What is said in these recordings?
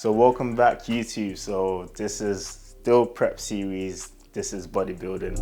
So welcome back YouTube. So this is still prep series. This is bodybuilding.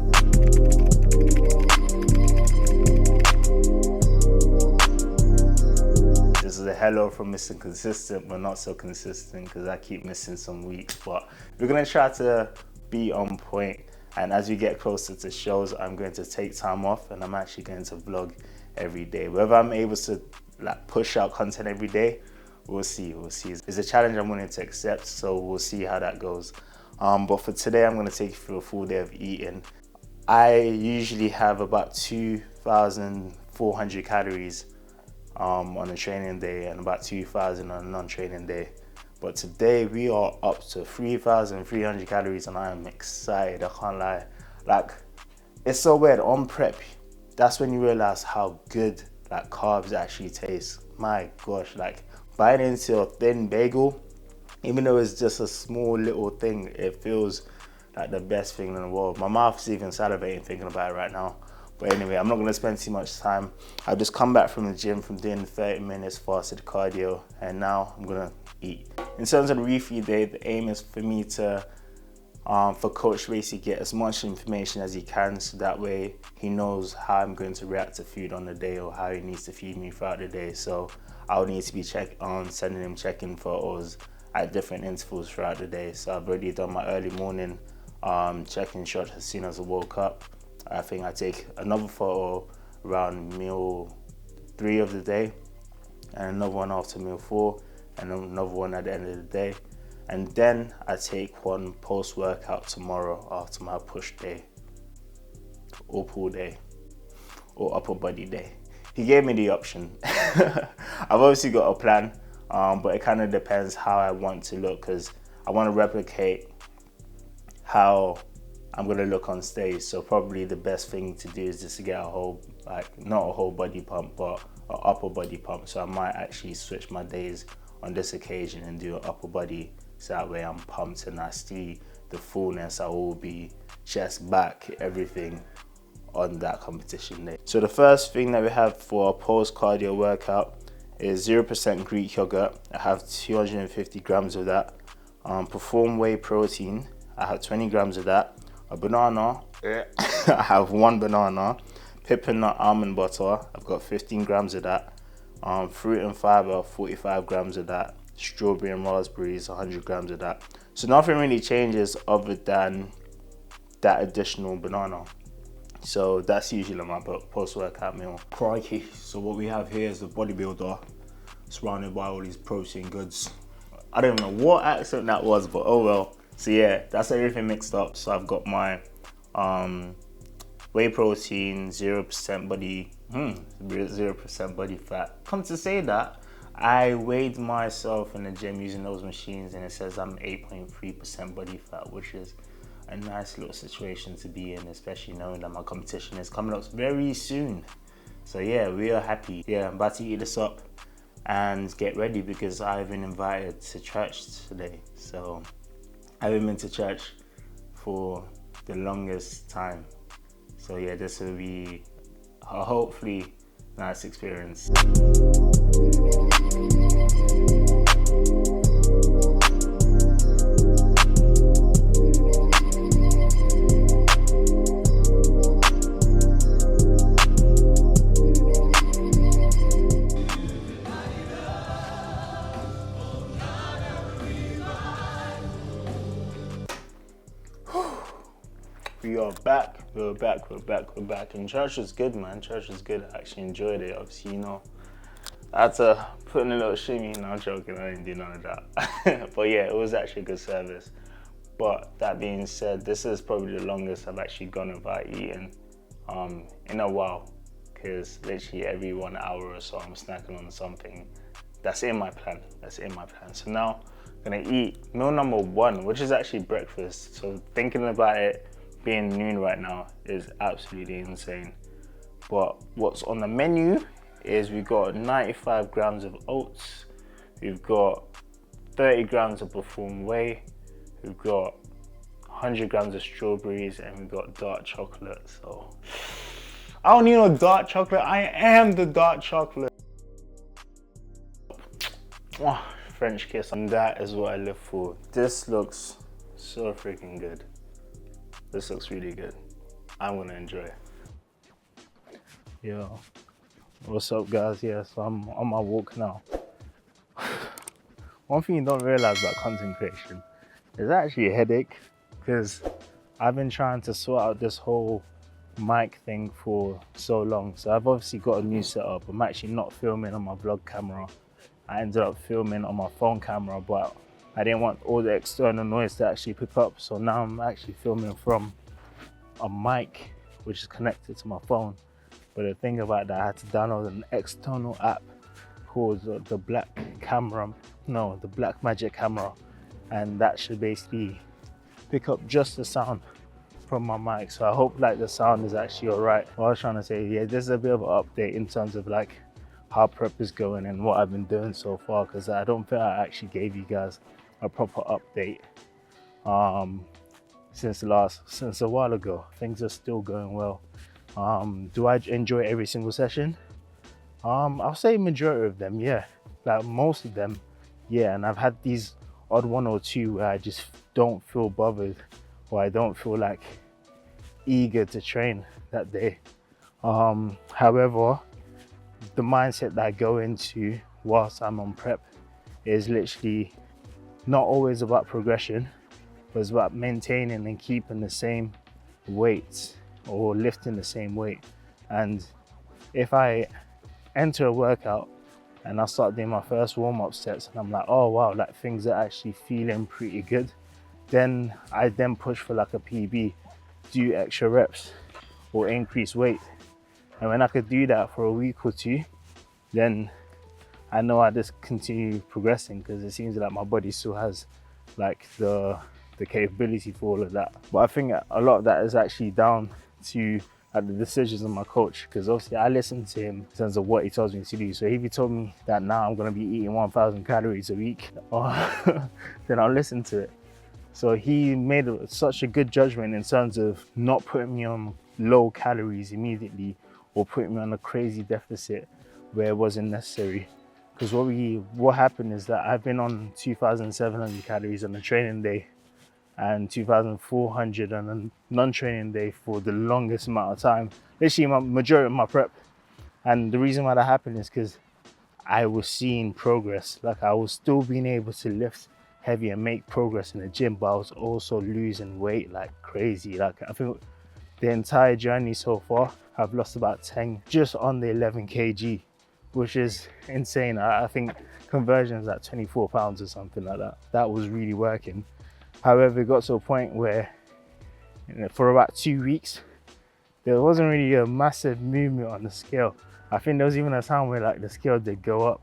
This is a hello from Mr. Consistent, but not so consistent because I keep missing some weeks. But we're gonna try to be on point. And as we get closer to shows, I'm going to take time off and I'm actually going to vlog every day. Whether I'm able to like push out content every day, we'll see. It's a challenge I'm willing to accept, so we'll see how that goes. But for today, I'm gonna take you through a full day of eating. I usually have about 2,400 calories on a training day and about 2,000 on a non-training day. But today we are up to 3,300 calories and I am excited, I can't lie. Like, it's so weird, on prep, that's when you realize how good like carbs actually taste. My gosh, like biting into a thin bagel, even though it's just a small little thing, it feels like the best thing in the world. My mouth's even salivating thinking about it right now. But anyway, I'm not gonna spend too much time. I've just come back from the gym from doing 30 minutes fasted cardio, and now I'm gonna eat. In terms of the refeed day, the aim is for me to, for Coach to basically get as much information as he can, so that way he knows how I'm going to react to food on the day or how he needs to feed me throughout the day. So I'll need to be sending him check-in photos at different intervals throughout the day. So I've already done my early morning check-in shot as soon as I woke up. I think I take another photo around meal 3 of the day, and another one after meal 4, and another one at the end of the day. And then I take one post-workout tomorrow after my push day, or pull day, or upper body day. He gave me the option. I've obviously got a plan, but it kind of depends how I want to look, because I want to replicate how I'm gonna look on stage. So probably the best thing to do is just to get a whole, like not a whole body pump, but an upper body pump. So I might actually switch my days on this occasion and do an upper body, so that way I'm pumped and I see the fullness. I will be chest, back, everything on that competition day. So the first thing that we have for our post cardio workout is 0% Greek yogurt. I have 250 grams of that. Perform whey protein, I have 20 grams of that. A banana, I have 1 banana. Pippin nut almond butter, I've got 15 grams of that. Fruit and fiber, 45 grams of that. Strawberry and raspberries, 100 grams of that. So nothing really changes other than that additional banana. So that's usually my post-workout meal. Crikey. So what we have here is the bodybuilder surrounded by all these protein goods. I don't even know what accent that was, but oh well. So yeah, that's everything mixed up. So I've got my whey protein, 0% body fat. Come to say that, I weighed myself in the gym using those machines and it says I'm 8.3% body fat, which is a nice little situation to be in, especially knowing that my competition is coming up very soon. So yeah, we are happy. Yeah, I'm about to eat this up and get ready because I've been invited to church today. So I haven't been to church for the longest time. So yeah, this will be a hopefully nice experience. We're back. And church was good, man. Church was good. I actually enjoyed it. Obviously, you know, I had to put in a little shimmy. No, I'm joking. I didn't do none of that. But yeah, it was actually a good service. But that being said, this is probably the longest I've actually gone without eating in a while. Because literally every 1 hour or so, I'm snacking on something. That's in my plan. So now I'm gonna eat meal number 1, which is actually breakfast. So thinking about it being noon right now is absolutely insane. But what's on the menu is we've got 95 grams of oats, we've got 30 grams of Perform whey, we've got 100 grams of strawberries, and we've got dark chocolate. So I don't need no dark chocolate, I am the dark chocolate. French kiss, and that is what I live for. This looks so freaking good. This looks really good. I'm gonna enjoy it. Yo, what's up guys? Yeah, so I'm on my walk now. One thing you don't realize about content creation is actually a headache, because I've been trying to sort out this whole mic thing for so long. So I've obviously got a new setup. I'm actually not filming on my vlog camera. I ended up filming on my phone camera, but I didn't want all the external noise to actually pick up. So now I'm actually filming from a mic, which is connected to my phone. But the thing about that, I had to download an external app called the Black Magic camera. And that should basically pick up just the sound from my mic. So I hope like the sound is actually all right. What I was trying to say, yeah, there's a bit of an update in terms of like how prep is going and what I've been doing so far, because I don't think I actually gave you guys a proper update since a while ago. Things are still going well. Do I enjoy every single session? I'll say majority of them, yeah. Like most of them, yeah. And I've had these odd one or two where I just don't feel bothered, or I don't feel like eager to train that day. However, the mindset that I go into whilst I'm on prep is literally not always about progression, but it's about maintaining and keeping the same weights or lifting the same weight. And if I enter a workout and I start doing my first warm-up sets and I'm like, oh wow, like things are actually feeling pretty good, then I then push for like a PB, do extra reps or increase weight. And when I could do that for a week or two, then I know I just continue progressing, because it seems like my body still has like the capability for all of that. But I think a lot of that is actually down to the decisions of my coach, because obviously I listen to him in terms of what he tells me to do. So if he told me that now I'm going to be eating 1,000 calories a week, then I'll listen to it. So he made such a good judgment in terms of not putting me on low calories immediately or putting me on a crazy deficit where it wasn't necessary. Because what happened is that I've been on 2,700 calories on a training day and 2,400 on a non-training day for the longest amount of time, literally my majority of my prep. And the reason why that happened is because I was seeing progress. Like I was still being able to lift heavy and make progress in the gym, but I was also losing weight like crazy. Like I think the entire journey so far, I've lost about 10, just under 11 kg, which is insane. I think conversion is like 24 pounds or something like that. That was really working. However, it got to a point where, for about 2 weeks, there wasn't really a massive movement on the scale. I think there was even a time where like the scale did go up.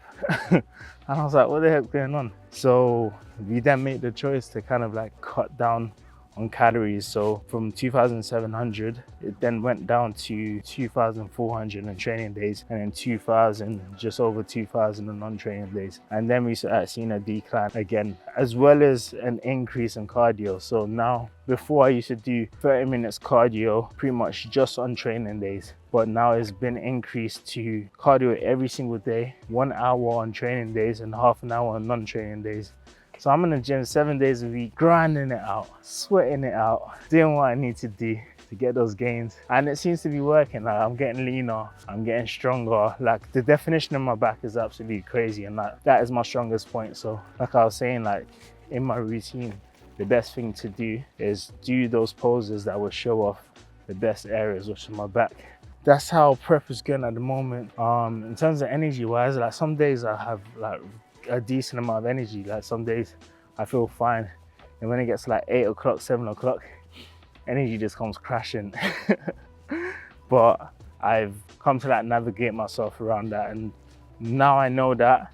And I was like, what the heck's going on? So we then made the choice to kind of like cut down on calories. So from 2,700, it then went down to 2,400 on training days, and then 2,000, just over 2,000 on non-training days. And then we started seeing a decline again, as well as an increase in cardio. So now, before I used to do 30 minutes cardio pretty much just on training days, but now it's been increased to cardio every single day, 1 hour on training days and half an hour on non-training days. So I'm in the gym 7 days a week, grinding it out, sweating it out, doing what I need to do to get those gains. And it seems to be working. Like I'm getting leaner, I'm getting stronger. Like the definition of my back is absolutely crazy, and that is my strongest point. So like I was saying, like in my routine, the best thing to do is do those poses that will show off the best areas, which is my back. That's how prep is going at the moment. In terms of energy wise, like some days I have like a decent amount of energy. Like some days I feel fine, and when it gets like 8 o'clock, 7 o'clock, energy just comes crashing. But I've come to like navigate myself around that, and now I know that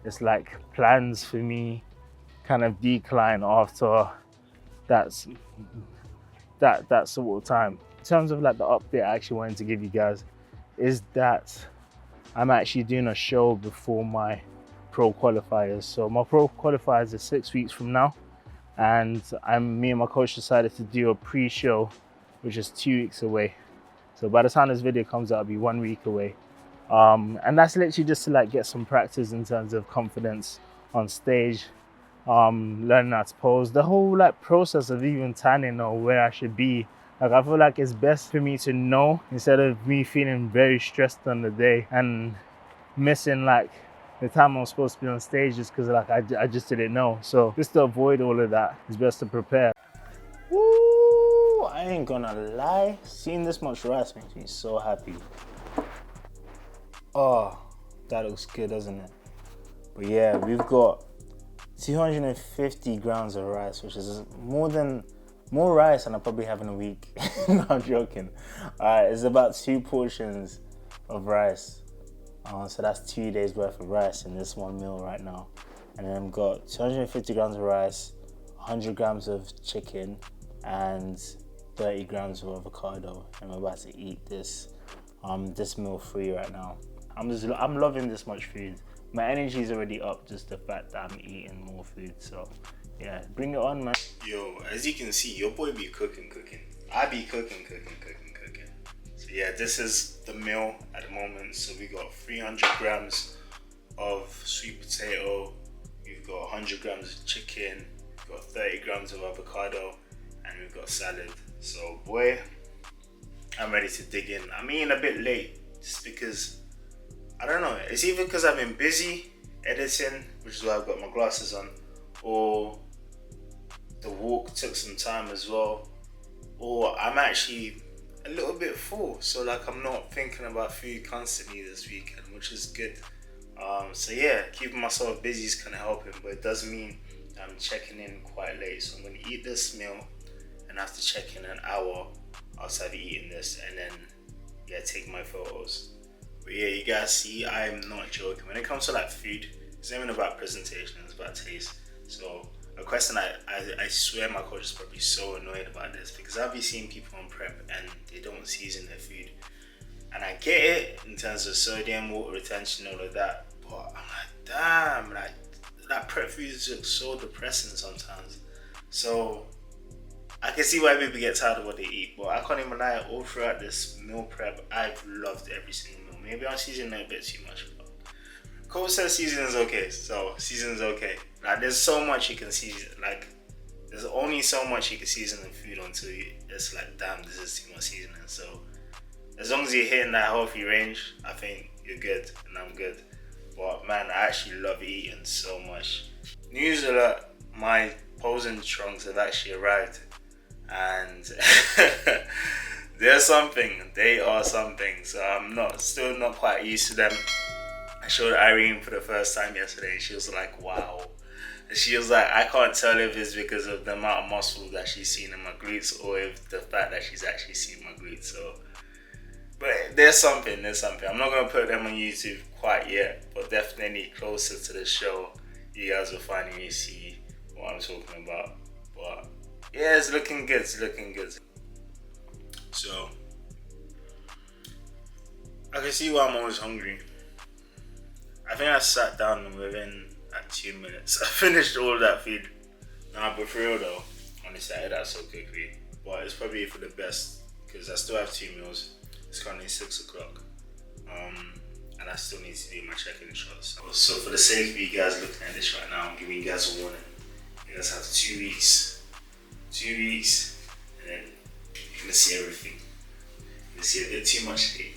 it's like plans for me kind of decline after that sort of time. In terms of like the update I actually wanted to give you guys is that I'm actually doing a show before my pro qualifiers. So my pro qualifiers are 6 weeks from now, and me and my coach decided to do a pre-show, which is 2 weeks away. So by the time this video comes out, it'll be 1 week away. And that's literally just to like get some practice in terms of confidence on stage, learning how to pose, the whole like process of even tanning or where I should be. Like I feel like it's best for me to know instead of me feeling very stressed on the day and missing like the time I'm supposed to be on stage just because like I just didn't know. So just to avoid all of that, it's best to prepare. Woo! I ain't gonna lie, seeing this much rice makes me so happy. Oh, that looks good, doesn't it? But yeah, we've got 250 grams of rice, which is more rice than I probably have in a week. No, I'm joking. Alright, it's about 2 portions of rice. So that's 2 days worth of rice in this one meal right now. And then I've got 250 grams of rice, 100 grams of chicken, and 30 grams of avocado. And I'm about to eat this meal free right now. I'm loving this much food. My energy is already up, just the fact that I'm eating more food. So yeah, bring it on, man. Yo, as you can see, your boy be cooking. I be cooking. So yeah, this is the meal at the moment. So we got 300 grams of sweet potato, we've got 100 grams of chicken, we've got 30 grams of avocado, and we've got salad. So boy, I'm ready to dig in. I'm eating a bit late just because, I don't know, it's either because I've been busy editing, which is why I've got my glasses on, or the walk took some time as well, or I'm actually a little bit full, so like I'm not thinking about food constantly this weekend, which is good. So yeah, keeping myself busy is kind of helping, but it does mean I'm checking in quite late. So I'm going to eat this meal and have to check in an hour after I've eaten this, and then yeah, take my photos. But yeah, you guys see, I'm not joking. When it comes to like food, it's not even about presentation, it's about taste. So a question I swear my coach is probably so annoyed about this, because I'll be seeing people on prep and they don't season their food. And I get it in terms of sodium, water retention, all of that. But I'm like, damn, like that prep food looks so depressing sometimes. So I can see why people get tired of what they eat, but I can't even lie, all throughout this meal prep, I've loved every single meal. Maybe I'm seasoning it a bit too much, but Coach says season is okay, so season is okay. Like there's so much you can season, like there's only so much you can season the food until it's like, damn, this is too much seasoning. So as long as you're hitting that healthy range, I think you're good, and I'm good. But man, I actually love eating so much. News alert, my posing trunks have actually arrived, and they are something. So I'm still not quite used to them. I showed Irene for the first time yesterday, and she was like, wow. And she was like, I can't tell if it's because of the amount of muscle that she's seen in my glutes, or if the fact that she's actually seen my glutes. So, but there's something. I'm not gonna put them on YouTube quite yet, but definitely closer to the show, you guys will finally see what I'm talking about. But yeah, it's looking good. So I can see why I'm always hungry. I think I sat down within like 2 minutes. I finished all that food. Nah, but for real though, honestly, I ate that so quickly. But it's probably for the best, because I still have 2 meals. It's currently 6 o'clock. And I still need to do my check-in shots. So for the sake of you guys looking at this right now, I'm giving you guys a warning. You guys have 2 weeks. 2 weeks, and then you're gonna see everything. You're gonna see a bit too much hate.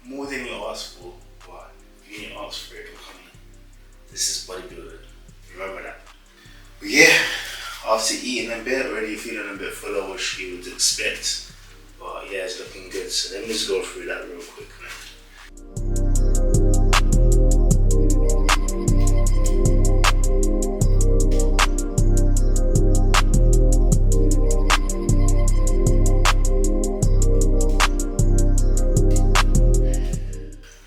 More than you asked for, but you didn't ask for it. This is bodybuilding. Remember that. But yeah, after eating a bit, already feeling a bit fuller, which you would expect. But yeah, it's looking good. So let me just go through that real quick, man.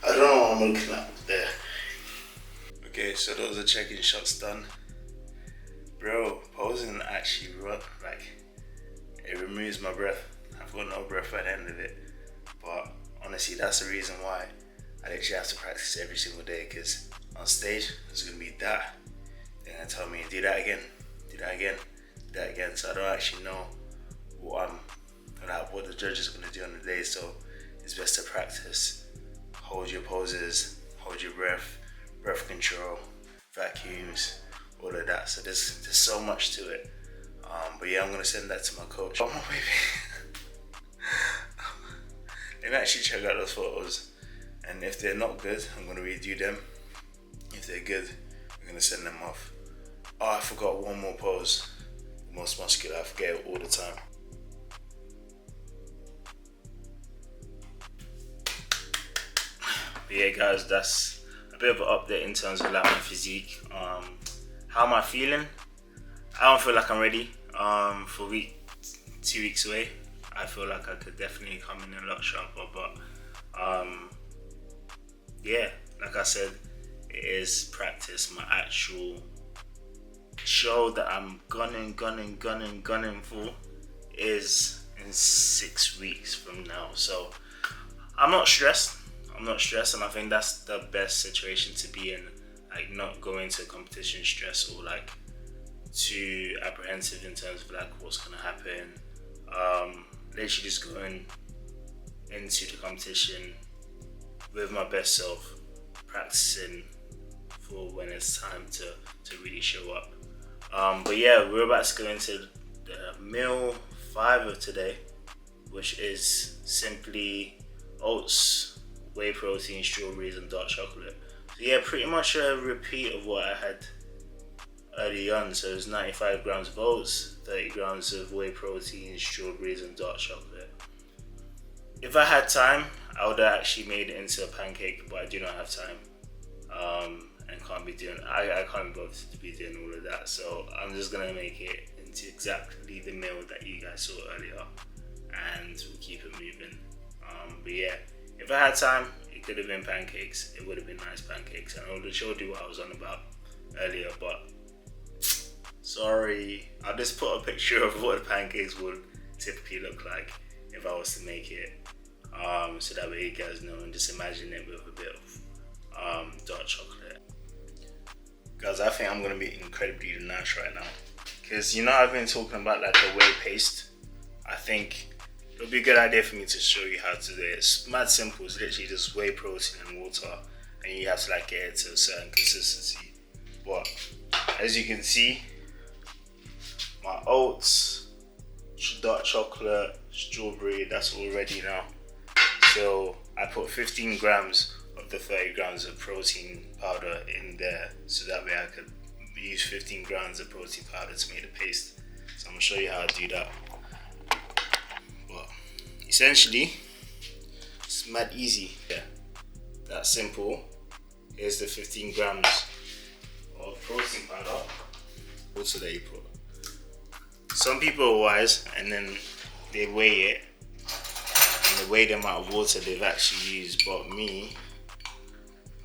I don't know what I'm looking at there. Okay, so those are check-in shots done. Bro, posing actually it removes my breath. I've got no breath at the end of it. But honestly, that's the reason why I literally have to practice every single day, because on stage, it's gonna be that. They're gonna tell me, do that again. So I don't actually know what the judges are gonna do on the day. So it's best to practice. Hold your poses, hold your breath control, vacuums, all of that. So there's so much to it. But yeah, I'm gonna send that to my coach. Oh my baby. Let me actually check out those photos, and if they're not good, I'm gonna redo them. If they're good, I'm gonna send them off. Oh, I forgot one more pose. The most muscular. I forget it all the time. But yeah, guys, that's a bit of an update in terms of like my physique. How am I feeling? I don't feel like I'm ready. For 2 weeks away, I feel like I could definitely come in a lot sharper. But yeah, like I said, it is practice. My actual show that I'm gunning for is in 6 weeks from now. So I'm not stressed, and I think that's the best situation to be in. Like, not going to competition stress or like too apprehensive in terms of like what's gonna happen. Literally just going into the competition with my best self, practicing for when it's time to really show up. But yeah, we're about to go into the meal 5 of today, which is simply oats, whey protein, strawberries, and dark chocolate. So yeah, pretty much a repeat of what I had early on. So it's 95 grams of oats, 30 grams of whey protein, strawberries, and dark chocolate. If I had time, I would have actually made it into a pancake, but I do not have time. And can't be doing. I can't be bothered to be doing all of that. So I'm just gonna make it into exactly the meal that you guys saw earlier, and we'll keep it moving. But yeah, if I had time, it could have been pancakes. It would have been nice pancakes, and I would have showed you what I was on about earlier. But sorry, I'll just put a picture of what the pancakes would typically look like if I was to make it, so that way you guys know, and just imagine it with a bit of dark chocolate. Guys, I think I'm gonna be incredibly nice right now, because you know I've been talking about like the whey paste. I think it'll be a good idea for me to show you how to do it. It's mad simple. It's literally just whey protein and water, and you have to like get it to a certain consistency. But as you can see, my oats, dark chocolate, strawberry, that's all ready now. So I put 15 grams of the 30 grams of protein powder in there, so that way I could use 15 grams of protein powder to make the paste. So I'm gonna show you how to do that. But essentially, it's mad easy. Yeah, that's simple. Here's the 15 grams of protein powder. Also that you put. Some people are wise and then they weigh it, and they weigh the amount of water they've actually used. But me,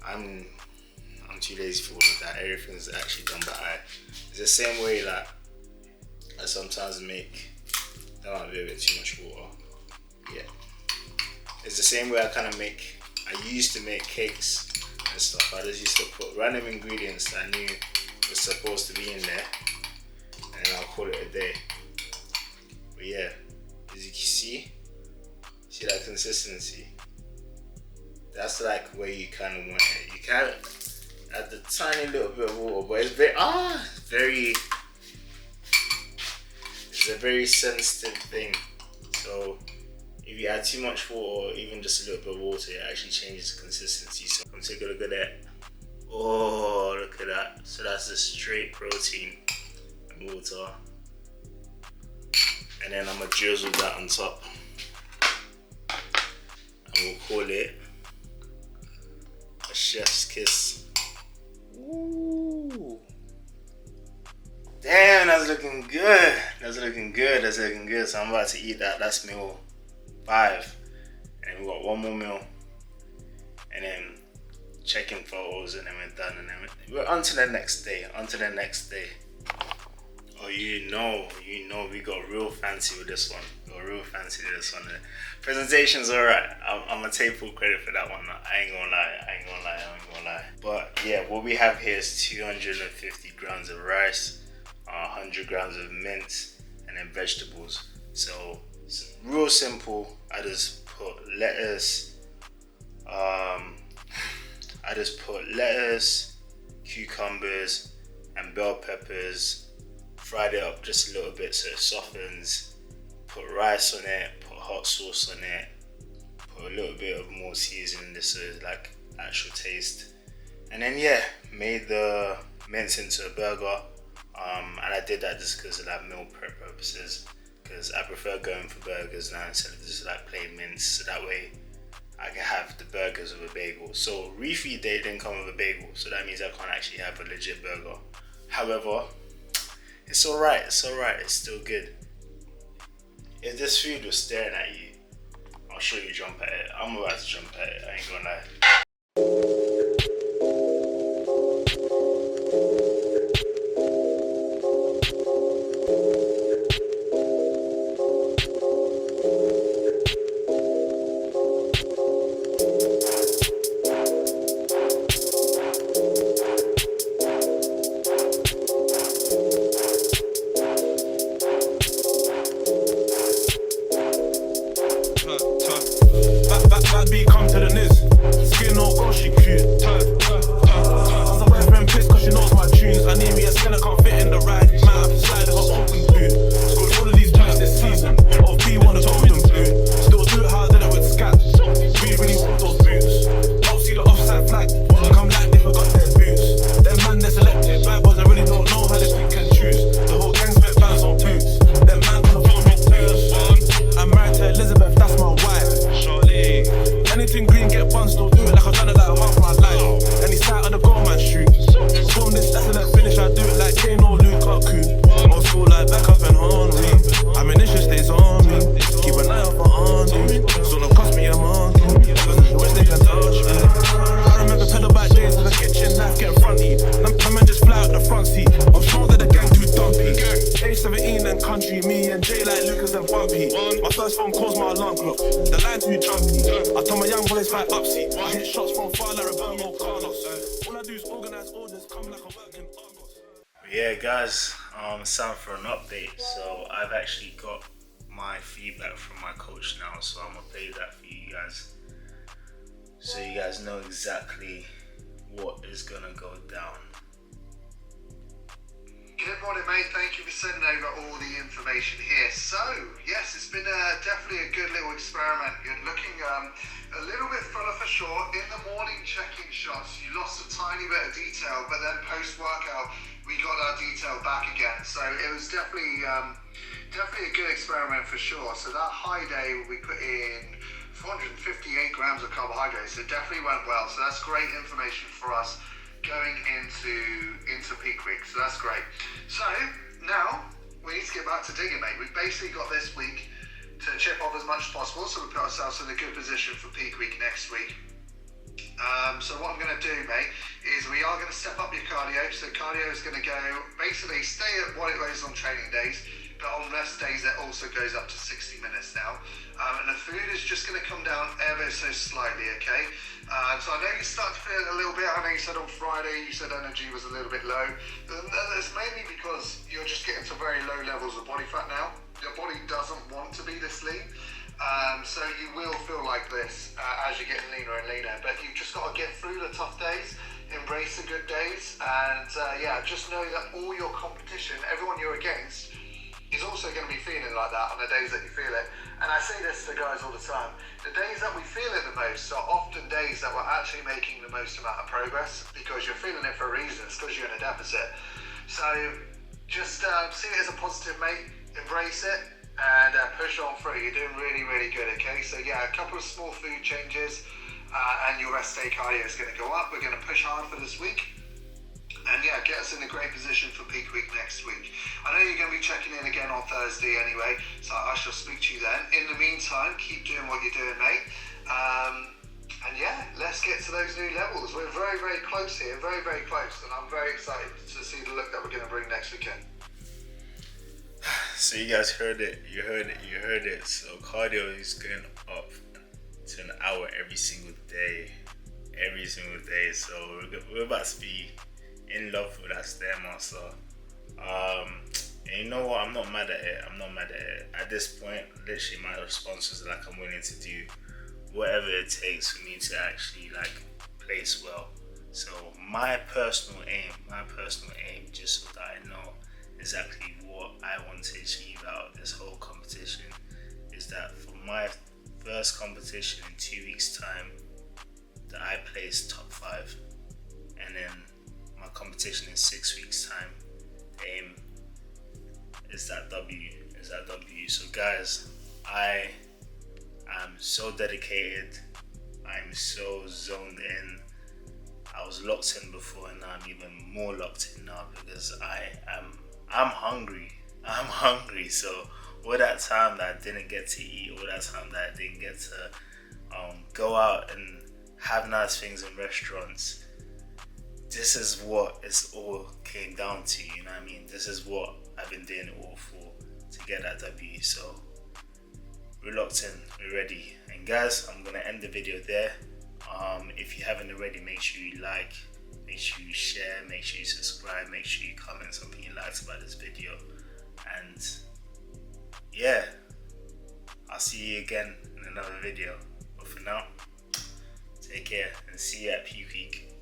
I'm too lazy for all of that. Everything's actually done by eye. It's the same way like I sometimes make, that might be a bit too much water. Yeah. It's the same way I used to make cakes and stuff. I just used to put random ingredients that I knew was supposed to be in there, and I'll call it a day. But yeah, as you can see that consistency? That's like where you kind of want it. You kind of add the tiny little bit of water, but it's a very sensitive thing. So if you add too much water, or even just a little bit of water, it actually changes the consistency. So come take a look at that. Oh, look at that. So that's the straight protein and water. And then I'm gonna drizzle that on top. And we'll call it a chef's kiss. Ooh. Damn, that's looking good. That's looking good. So I'm about to eat that. That's meal 5. And we got one more meal. And then checking photos, and then we're done. And then we're on to the next day. Oh, you know, we got real fancy with this one. The presentation's alright. I'm gonna take full credit for that one. I ain't gonna lie. But yeah, what we have here is 250 grams of rice, 100 grams of mince, and then vegetables. So it's real simple. I just put lettuce, cucumbers, and bell peppers, fried it up just a little bit so it softens, put rice on it, put hot sauce on it, put a little bit of more seasoning so it's like actual taste. And then made the mince into a burger. And I did that just because of like meal prep purposes, because I prefer going for burgers now instead of just like plain mince, so that way I can have the burgers with a bagel. So refeed day didn't come with a bagel, so that means I can't actually have a legit burger. However, it's alright, it's still good. If this food was staring at you, I'll show you jump at it. I'm about to jump at it, I ain't gonna lie. Bad beat come to the niz. Skin or go, she cute. As a boyfriend pissed cause she knows my tunes. I need me a skin that can't fit in the ride. Might have to slide in her open boot. Scored all of these points this season. Of B1 is golden blue. Still do it how I did it with Scat. Really want those boots. Don't see the offside flag. Come like they forgot their boots. Them man they're selected. Bad boys I really don't know how they pick and choose. The whole gang spent bands on boots. Them man gonna phone me too. I'm married to Elizabeth, that's my wife. Anything green, get buns, don't do it like I've done it like half my life. Any sight of the goal, man, shoot. From this, that's a finish, I do it like Kane or Lukaku. Old school like Beckham and Henry. Ammunition stays on me. Keep an eye out for Andy. So don't cost me a monkey. Wish they can touch me. I remember pedal back days in the kitchen, knife getting fronty. My man just fly out the front seat. I'm sure that the gang too dumpy. Age 17 and country, me and Jay like Lucas and Bumpy. My first phone calls my alarm clock. The line too jumpy. I told my young boys fight upseat. I hit shots from far like Roberto Carlos. All I do is organize orders, come like I'm working Argos. Yeah, guys, it's time for an update. So I've actually got my feedback from my coach now, so I'm gonna play that for you guys, so you guys know exactly what is gonna go down. Good morning, mate. Thank you for sending over all the information here. So, yes, it's been definitely a good little experiment. You're looking a little bit fuller for sure. In the morning check-in shots, you lost a tiny bit of detail, but then post-workout, we got our detail back again. So it was definitely a good experiment for sure. So that high day, we put in 458 grams of carbohydrates. It definitely went well. So that's great information for us going into peak week, so that's great. So now we need to get back to digging, mate. We've basically got this week to chip off as much as possible, so we put ourselves in a good position for peak week next week. So what I'm going to do, mate, is we are going to step up your cardio. So cardio is going to go basically stay at what it was on training days, but on rest days it also goes up to 60 minutes now. And the food is just going to come down ever so slightly, okay? So I know you start to feel it a little bit. I know you said on Friday, you said energy was a little bit low. It's mainly because you're just getting to very low levels of body fat now. Your body doesn't want to be this lean. So you will feel like this as you're getting leaner and leaner. But you've just got to get through the tough days, embrace the good days, and just know that all your competition, everyone you're against, is also going to be feeling like that on the days that you feel it. And I say this to the guys all the time, the days that we feel it the most are often days that we're actually making the most amount of progress, because you're feeling it for a reason. It's because you're in a deficit. So just see it as a positive, mate, embrace it, and push on through. You're doing really, really good, okay? So yeah, a couple of small food changes, and your rest day cardio is going to go up. We're going to push hard for this week. And yeah, get us in a great position for peak week next week. I know you're going to be checking in again on Thursday anyway, so I shall speak to you then. In the meantime, keep doing what you're doing, mate. And yeah, let's get to those new levels. We're very, very close here, very, very close. And I'm very excited to see the look that we're going to bring next weekend. So you guys heard it, you heard it. So cardio is going up to an hour every single day. So we're about to be in love with that Stairmaster. And you know what, I'm not mad at it. At this point, literally my response was like, I'm willing to do whatever it takes for me to actually like place well. So my personal aim, just so that I know exactly what I want to achieve out of this whole competition, is that for my first competition in 2 weeks time, that I place top 5, and then my competition in 6 weeks time, the aim is that W. So guys, I am so dedicated. I'm so zoned in. I was locked in before, and now I'm even more locked in now because I'm hungry. I'm hungry. So all that time that I didn't get to eat, all that time that I didn't get to go out and have nice things in restaurants, this is what it's all came down to, you know what I mean? This is what I've been doing it all for, to get that W. So we're locked in, we're ready. And guys, I'm gonna end the video there. If you haven't already, make sure you like, make sure you share, make sure you subscribe, make sure you comment something you liked about this video. And yeah, I'll see you again in another video. But for now, take care and see you at Peak Week.